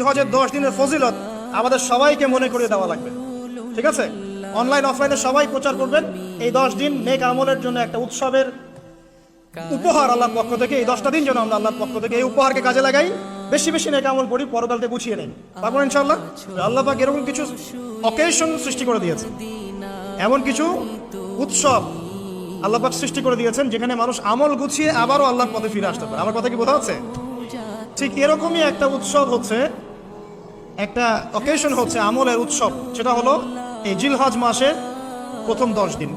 হজের 10 দিনের ফজিলত আমাদের সবাইকে মনে করিয়ে দেওয়া লাগবে, ঠিক আছে? অনলাইন অফলাইনে সবাই প্রচার করবেন। এই 10 দিন নেক আমলের জন্য একটা উৎসবের উপহার আল্লাহর পক্ষ থেকে। এই 10টা দিন যেন আমরা আল্লাহর পক্ষ থেকে এই উপহারকে কাজে লাগাই, বেশি বেশি নেক আমল করি, পরকালতে গুছিয়ে নেই। তারপর ইনশাআল্লাহ আল্লাহ পাক এরকম কিছু অকেশন সৃষ্টি করে দিয়েছেন, এমন কিছু উৎসব আল্লাহ পাক সৃষ্টি করে দিয়েছেন যেখানে মানুষ আমল গুছিয়ে আবারও আল্লাহর পথে ফিরে আসতে পারে। আমার কথা কি বোঝা যাচ্ছে? ঠিক এরকমই একটা উৎসব হচ্ছে, একটা অকেশন হচ্ছে আমলের উৎসব, সেটা হলো এই জিলহজ মাসের প্রথম 10 দিন।